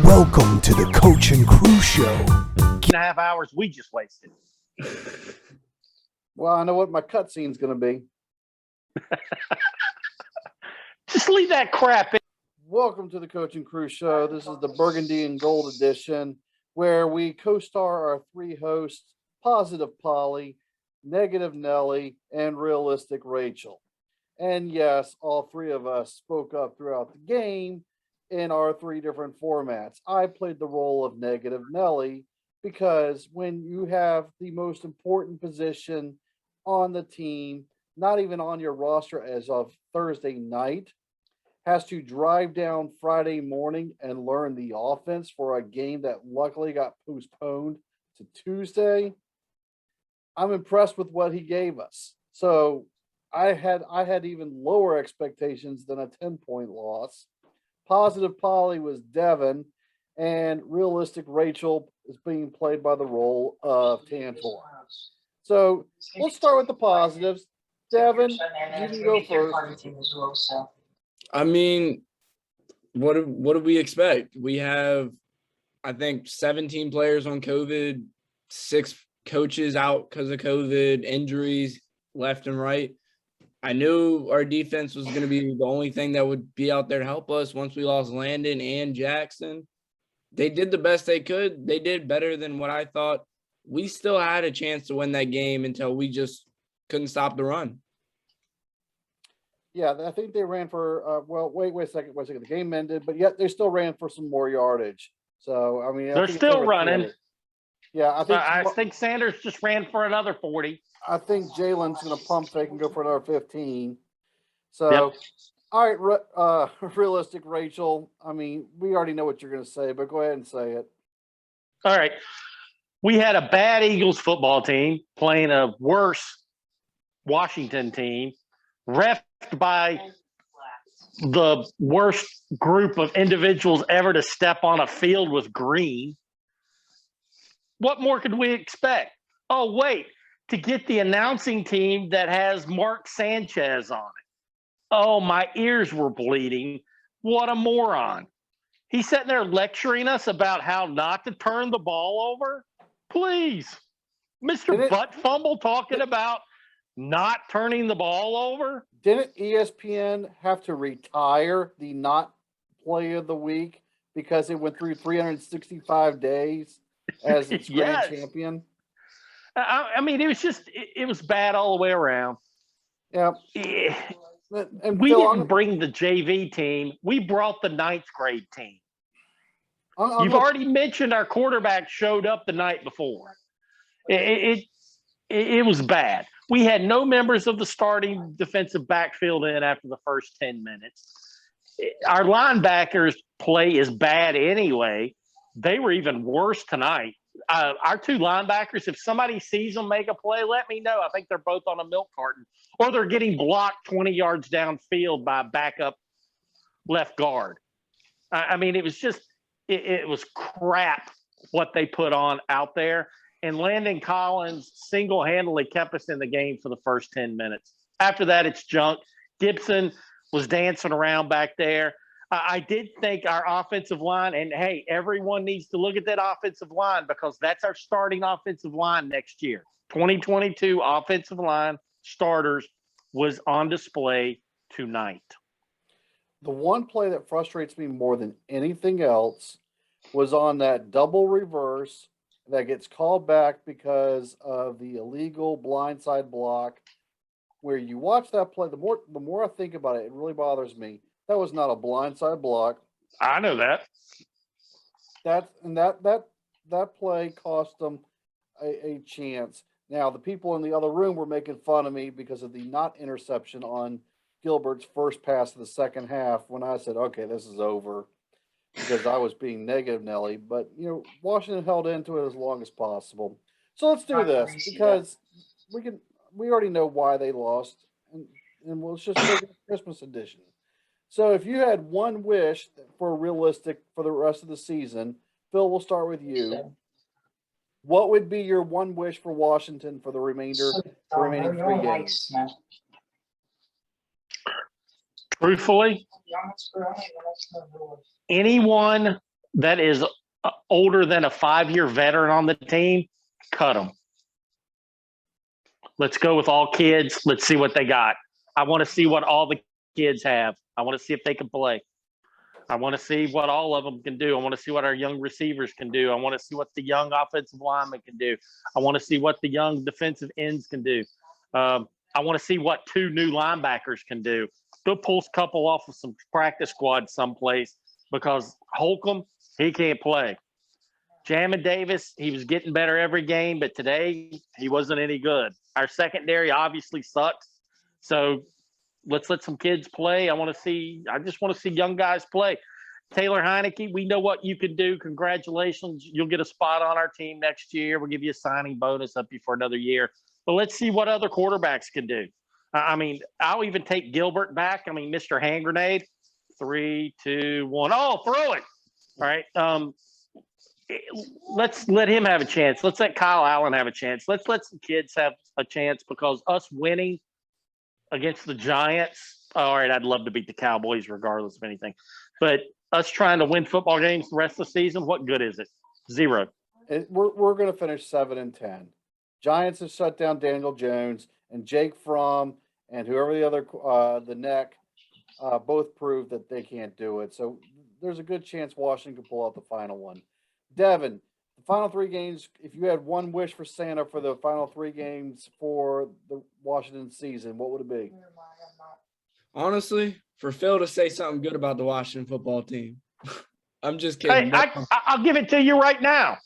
Welcome to the Coach and Crew Show. 2.5 hours we just wasted. Well, I know what my cutscene's going to be. Just leave that crap in. Welcome to the Coach and Crew Show. This is the Burgundy and Gold edition, where we co-star our three hosts, Positive Polly, Negative Nelly, and Realistic Rachel. And yes, all three of us spoke up throughout the game in our three different formats. I played the role of Negative Nelly because when you have the most important position on the team, not even on your roster as of Thursday night, has to drive down Friday morning and learn the offense for a game that luckily got postponed to Tuesday. I'm impressed with what he gave us. So I had even lower expectations than a 10-point loss. Positive Polly was Devin, and Realistic Rachel is being played by the role of Tantor. So let's start with the positives. Devin, you can go first. I mean, what do we expect? We have, I think, 17 players on COVID, 6 coaches out because of COVID, injuries left and right. I knew our defense was going to be the only thing that would be out there to help us once we lost Landon and Jackson. They did the best they could. They did better than what I thought. We still had a chance to win that game until we just couldn't stop the run. Yeah, I think they ran for, wait a second. The game ended, but yet they still ran for some more yardage. So, I mean, They're still running. Yeah, I think Sanders just ran for another 40. I think Jalen's going to pump fake and go for another 15. So, Yep. All right, Realistic Rachel. I mean, we already know what you're going to say, but go ahead and say it. All right. We had a bad Eagles football team playing a worse Washington team, refed by the worst group of individuals ever to step on a field with green. What more could we expect? Oh, wait, to get the announcing team that has Mark Sanchez on it. Oh, my ears were bleeding. What a moron. He's sitting there lecturing us about how not to turn the ball over. Please. Mr. Butt Fumble talking about not turning the ball over. Didn't ESPN have to retire the not play of the week because it went through 365 days as its grand champion? I mean, it was bad all the way around. Yeah. And we didn't bring the JV team. We brought the 9th grade team. You've already mentioned our quarterback showed up the night before. It was bad. We had no members of the starting defensive backfield in after the first 10 minutes. Our linebackers play is bad anyway. They were even worse tonight. Our 2 linebackers, if somebody sees them make a play, let me know. I think they're both on a milk carton. Or they're getting blocked 20 yards downfield by a backup left guard. I mean, it was just it was crap what they put on out there. And Landon Collins single-handedly kept us in the game for the first 10 minutes. After that, it's junk. Gibson was dancing around back there. I did think our offensive line, and hey, everyone needs to look at that offensive line because that's our starting offensive line next year. 2022 offensive line starters was on display tonight. The one play that frustrates me more than anything else was on that double reverse that gets called back because of the illegal blindside block. Where you watch that play, the more I think about it, it really bothers me. That was not a blindside block. I know that. That play cost them a chance. Now, the people in the other room were making fun of me because of the not interception on Gilbert's first pass of the second half when I said, okay, this is over, because I was being negative, Nelly. But, Washington held into it as long as possible. So let's do this because we already know why they lost, and we'll just make it a Christmas edition. So if you had one wish for Realistic for the rest of the season, Phil, we'll start with you. What would be your one wish for Washington for the remaining 3 games? Truthfully, anyone that is older than a 5-year veteran on the team, cut them. Let's go with all kids. Let's see what they got. I want to see what all the kids have. I want to see if they can play. I want to see what all of them can do. I want to see what our young receivers can do. I want to see what the young offensive linemen can do. I want to see what the young defensive ends can do. I want to see what 2 new linebackers can do. Go pull a couple off of some practice squad someplace because Holcomb, he can't play. Jamin Davis, he was getting better every game, but today he wasn't any good. Our secondary obviously sucks. So let's let some kids play. I just want to see young guys play. Taylor Heineke, we know what you can do. Congratulations. You'll get a spot on our team next year. We'll give you a signing bonus up you for another year. But let's see what other quarterbacks can do. I mean, I'll even take Gilbert back. I mean, Mr. Hand Grenade. 3, 2, 1. Oh, throw it. All right. Let's let him have a chance. Let's let Kyle Allen have a chance. Let's let some kids have a chance because us winning against the Giants, all right, I'd love to beat the Cowboys regardless of anything. But us trying to win football games the rest of the season, what good is it? 0. We're going to finish 7-10. Giants have shut down Daniel Jones, and Jake Fromm and whoever the other the neck both proved that they can't do it. So there's a good chance Washington can pull out the final one. Devin, the final 3 games, if you had one wish for Santa for the final 3 games for the Washington season, what would it be? Honestly, for Phil to say something good about the Washington football team. I'm just kidding. Hey, I'll give it to you right now.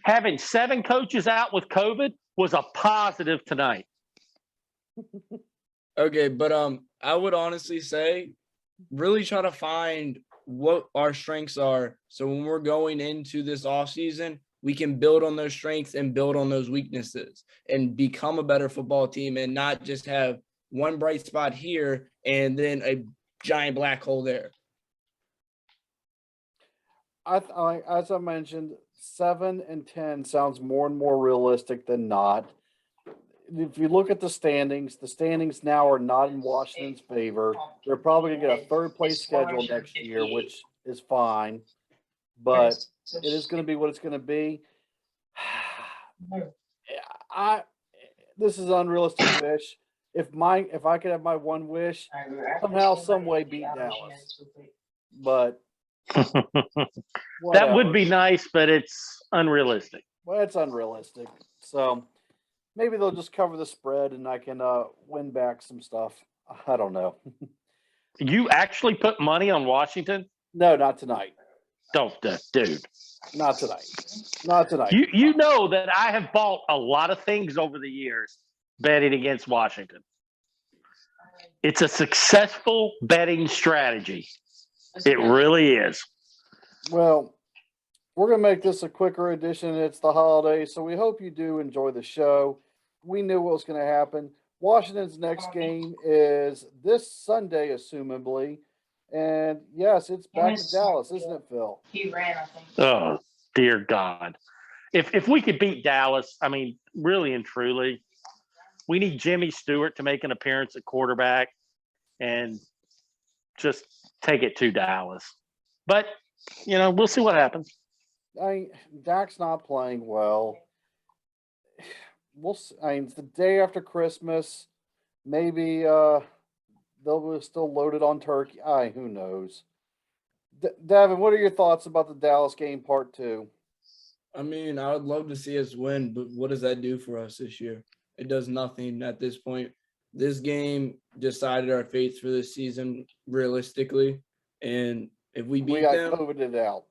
Having 7 coaches out with COVID was a positive tonight. Okay, but I would honestly say really try to find what our strengths are. So when we're going into this offseason, we can build on those strengths and build on those weaknesses and become a better football team and not just have one bright spot here and then a giant black hole there. As I mentioned, 7-10 sounds more and more realistic than not. If you look at the standings now are not in Washington's favor. They're probably going to get a 3rd place schedule next year, which is fine, but it is going to be what it's going to be. This is an unrealistic wish. If I could have my one wish, somehow, some way beat Dallas, but that would be nice, but it's unrealistic. Well, it's unrealistic. So maybe they'll just cover the spread and I can win back some stuff. I don't know. You actually put money on Washington? No, not tonight. Don't, dude. Not tonight. Not tonight. You know that I have bought a lot of things over the years betting against Washington. It's a successful betting strategy. It really is. Well, we're going to make this a quicker edition. It's the holidays, so we hope you do enjoy the show. We knew what was going to happen. Washington's next game is this Sunday, assumably. And yes, it's back to Dallas, isn't it, Phil? He ran, I think. Oh, dear God. If we could beat Dallas, I mean, really and truly, we need Jimmy Stewart to make an appearance at quarterback and just take it to Dallas. But, we'll see what happens. Dak's not playing well. It's the day after Christmas. Maybe they'll be still loaded on turkey. Who knows? Devin, what are your thoughts about the Dallas game part 2? I mean, I would love to see us win, but what does that do for us this year? It does nothing at this point. This game decided our fates for this season realistically. And if we beat them, COVIDed out.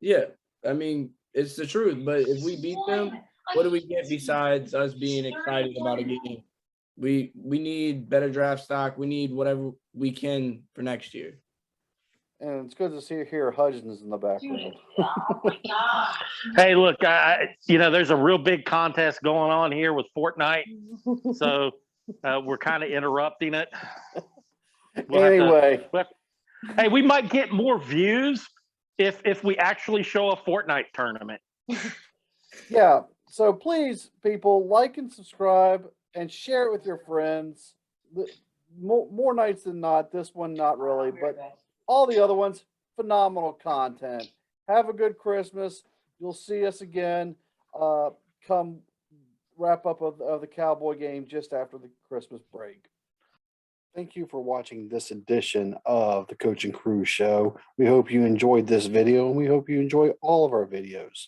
Yeah, I mean, it's the truth. But if we beat them, what do we get besides us being excited about a game? We need better draft stock. We need whatever we can for next year. And it's good to see here Hudgens in the background. Hey, look, there's a real big contest going on here with Fortnite, so we're kind of interrupting it. Hey, we might get more views if we actually show a Fortnite tournament. Yeah, so please, people, like and subscribe and share it with your friends. More nights than not, this one not really, but all the other ones, phenomenal content. Have a good Christmas. You'll see us again come wrap up of the Cowboy game just after the Christmas break. Thank you for watching this edition of the Coach and Crew Show. We hope you enjoyed this video, and we hope you enjoy all of our videos.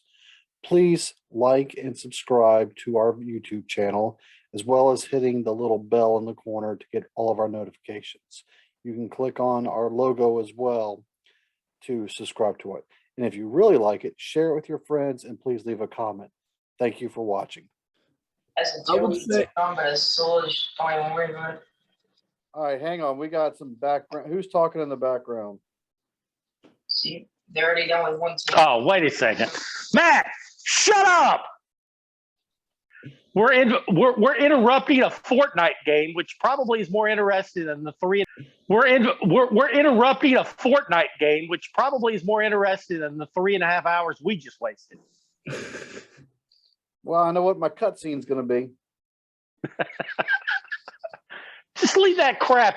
Please like and subscribe to our YouTube channel, as well as hitting the little bell in the corner to get all of our notifications. You can click on our logo as well to subscribe to it. And if you really like it, share it with your friends, and please leave a comment. Thank you for watching. I would say- All right, hang on. We got some background. Who's talking in the background? See, they're already done with one team. Oh, wait a second. Matt, shut up. We're interrupting a Fortnite game, which probably is more interesting than the three. We're interrupting a Fortnite game, which probably is more interesting than the 3.5 hours we just wasted. Well, I know what my cutscene's going to be. Just leave that crap